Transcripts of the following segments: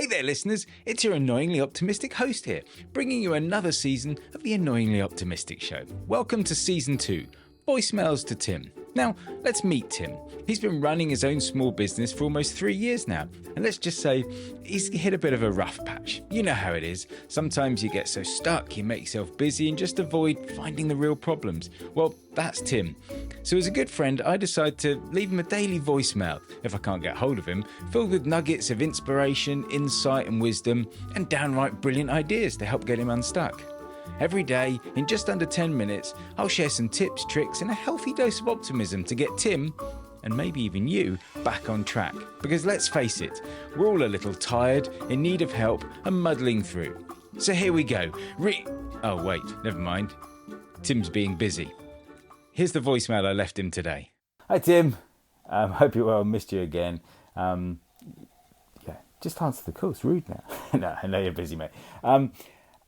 there, listeners. It's your annoyingly optimistic host here, bringing you another season of the Annoyingly Optimistic Show. Welcome to Season 2, Voicemails to Tim. Now, let's meet Tim. He's been running his own small business for almost 3 years now, and let's just say he's hit a bit of a rough patch. You know how it is. Sometimes you get so stuck, you make yourself busy and just avoid finding the real problems. Well, that's Tim. So as a good friend, I decided to leave him a daily voicemail, if I can't get hold of him, filled with nuggets of inspiration, insight and wisdom, and downright brilliant ideas to help get him unstuck. Every day, in just under 10 minutes, I'll share some tips, tricks, and a healthy dose of optimism to get Tim, and maybe even you, back on track. Because let's face it, we're all a little tired, in need of help, and muddling through. So here we go. Oh wait, never mind. Tim's being busy. Here's the voicemail I left him today. Hi Tim, hope you're well. Missed you again. Just answer the call. It's rude now. No, I know you're busy, mate.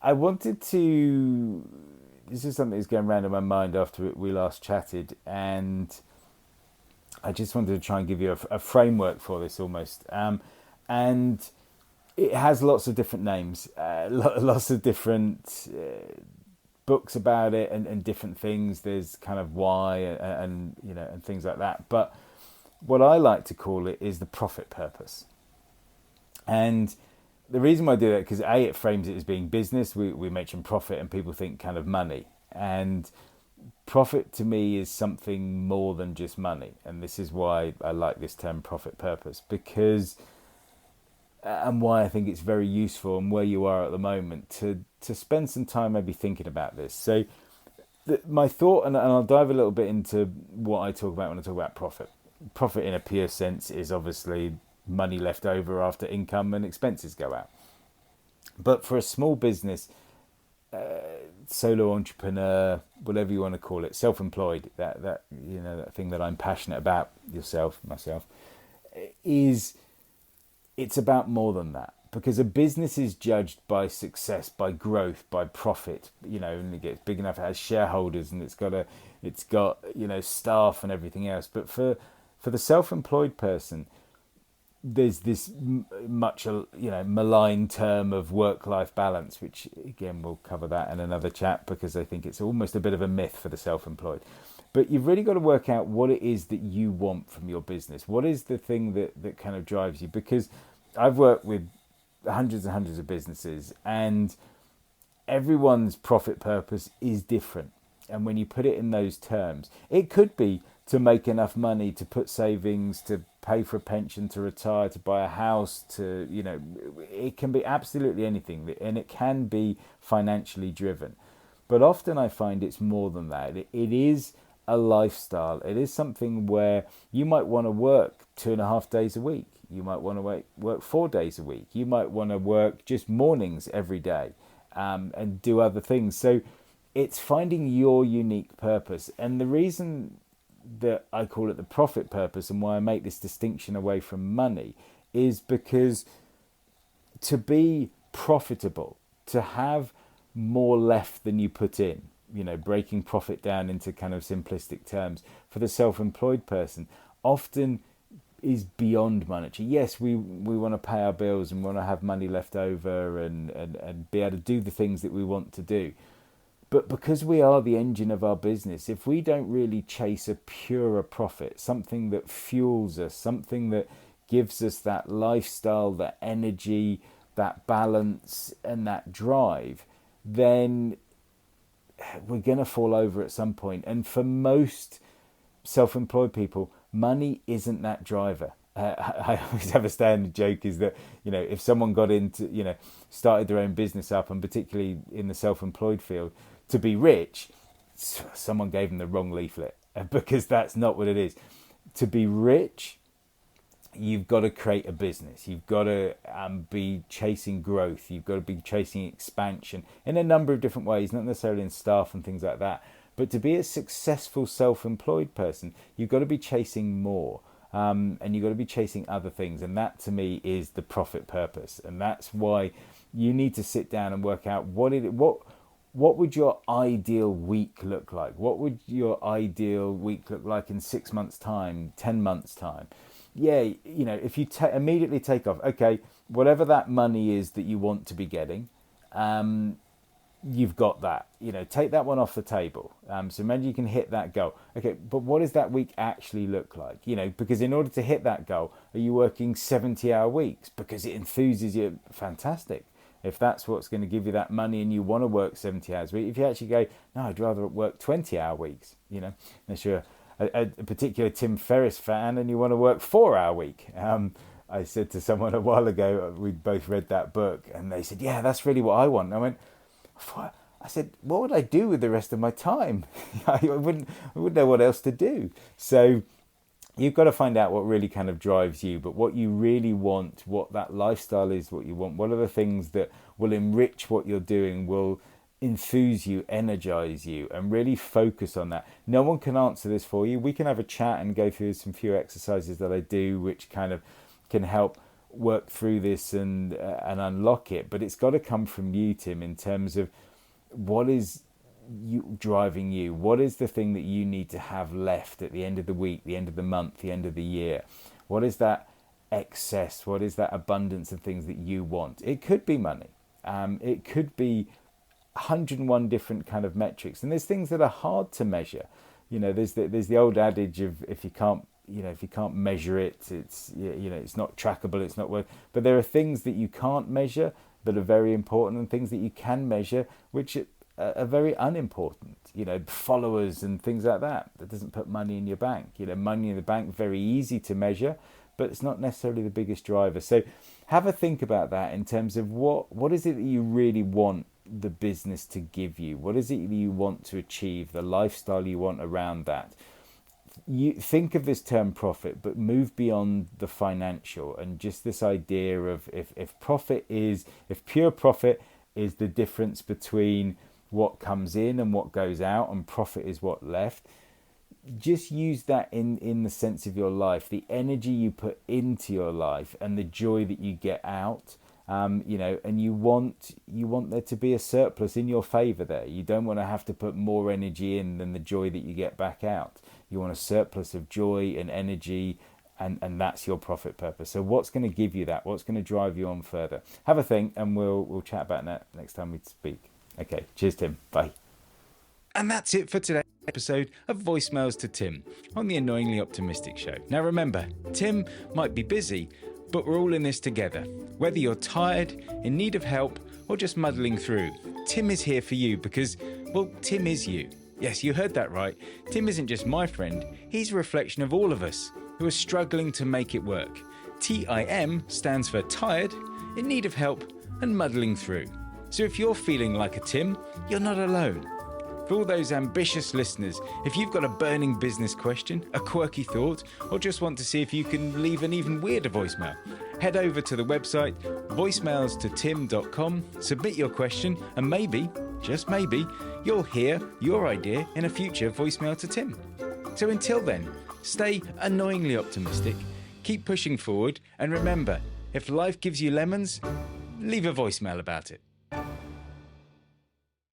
I wanted to. This is something that's going around in my mind after we last chatted, and I just wanted to try and give you a framework for this almost. And it has lots of different names, lots of different books about it, and different things. There's kind of why and things like that. But what I like to call it is the profit purpose. And the reason why I do that, because A, it frames it as being business. We mention profit and people think kind of money. And profit to me is something more than just money. And this is why I like this term profit purpose, because and why I think it's very useful and where you are at the moment to spend some time maybe thinking about this. So my thought, and I'll dive a little bit into what I talk about when I talk about profit. Profit in a pure sense is obviously money left over after income and expenses go out. But for a small business, solo entrepreneur, whatever you want to call it, self-employed, that thing that I'm passionate about, myself, it's about more than that. Because a business is judged by success, by growth, by profit, and it gets big enough, it has shareholders, and it's got staff and everything else. But for the self-employed person, there's this much maligned term of work-life balance, which again we'll cover that in another chat, because I think it's almost a bit of a myth for the self-employed. But you've really got to work out what it is that you want from your business. What is the thing that kind of drives you? Because I've worked with hundreds and hundreds of businesses, and everyone's profit purpose is different. And when you put it in those terms, it could be to make enough money to put savings, to pay for a pension, to retire, to buy a house, it can be absolutely anything, and it can be financially driven. But often I find it's more than that. It is a lifestyle. It is something where you might want to work 2.5 days a week. You might want to work 4 days a week. You might want to work just mornings every day, and do other things. So it's finding your unique purpose. And the reason that I call it the profit purpose, and why I make this distinction away from money, is because to be profitable, to have more left than you put in, breaking profit down into kind of simplistic terms, for the self-employed person, often is beyond monetary. Yes, we want to pay our bills and want to have money left over and be able to do the things that we want to do. But because we are the engine of our business, if we don't really chase a purer profit, something that fuels us, something that gives us that lifestyle, that energy, that balance and that drive, then we're going to fall over at some point. And for most self-employed people, money isn't that driver. I always have a standard joke is that, if someone got into, started their own business up, and particularly in the self-employed field, to be rich, someone gave them the wrong leaflet, because that's not what it is. To be rich, you've got to create a business. You've got to be chasing growth. You've got to be chasing expansion in a number of different ways, not necessarily in staff and things like that. But to be a successful self-employed person, you've got to be chasing more. And you've got to be chasing other things. And that, to me, is the profit purpose. And that's why you need to sit down and work out what would your ideal week look like? What would your ideal week look like in 6 months' time, 10 months' time? yeah, you know, if you immediately take off, okay, whatever that money is that you want to be getting, you've got that. You know, take that one off the table. So imagine you can hit that goal. Okay, but what does that week actually look like? You know, because in order to hit that goal, are you working 70-hour weeks because it enthuses you? Fantastic. If that's what's going to give you that money and you want to work 70 hours a week, if you actually go, no, I'd rather work 20-hour weeks, you know, unless you're a particular Tim Ferriss fan and you want to work 4-hour week. I said to someone a while ago, we'd both read that book, and they said, yeah, that's really what I want. And I went, I said, what would I do with the rest of my time? I wouldn't know what else to do. So you've got to find out what really kind of drives you, but what you really want, what that lifestyle is, what you want, what are the things that will enrich what you're doing, will enthuse you, energize you, and really focus on that. No one can answer this for you. We can have a chat and go through some few exercises that I do, which kind of can help work through this and unlock it. But it's got to come from you, Tim, in terms of what is you driving you. What is the thing that you need to have left at the end of the week, the end of the month, the end of the year? What is that excess? What is that abundance of things that you want? It could be money. It could be 101 different kind of metrics, and there's things that are hard to measure. You know, there's the old adage of if you can't measure it, it's it's not trackable, it's not worth. But there are things that you can't measure that are very important, and things that you can measure which are very unimportant. You know, followers and things like that. That doesn't put money in your bank. You know, money in the bank, very easy to measure, but it's not necessarily the biggest driver. So have a think about that in terms of what is it that you really want the business to give you? What is it that you want to achieve? The lifestyle you want around that? You think of this term profit, but move beyond the financial and just this idea of if pure profit is the difference between what comes in and what goes out, and profit is what left. Just use that in the sense of your life, the energy you put into your life and the joy that you get out. And you want there to be a surplus in your favor there. You don't want to have to put more energy in than the joy that you get back out. You want a surplus of joy and energy, and that's your profit purpose. So what's going to give you that? What's going to drive you on further? Have a think, and we'll chat about that next time we speak. Okay, cheers, Tim. Bye. And that's it for today's episode of Voicemails to Tim on the Annoyingly Optimistic Show. Now remember, Tim might be busy, but we're all in this together. Whether you're tired, in need of help, or just muddling through, Tim is here for you because, well, Tim is you. Yes, you heard that right. Tim isn't just my friend, he's a reflection of all of us who are struggling to make it work. TIM stands for tired, in need of help, and muddling through. So if you're feeling like a Tim, you're not alone. For all those ambitious listeners, if you've got a burning business question, a quirky thought, or just want to see if you can leave an even weirder voicemail, head over to the website voicemailstotim.com, submit your question, and maybe, just maybe, you'll hear your idea in a future Voicemail to Tim. So until then, stay annoyingly optimistic, keep pushing forward, and remember, if life gives you lemons, leave a voicemail about it.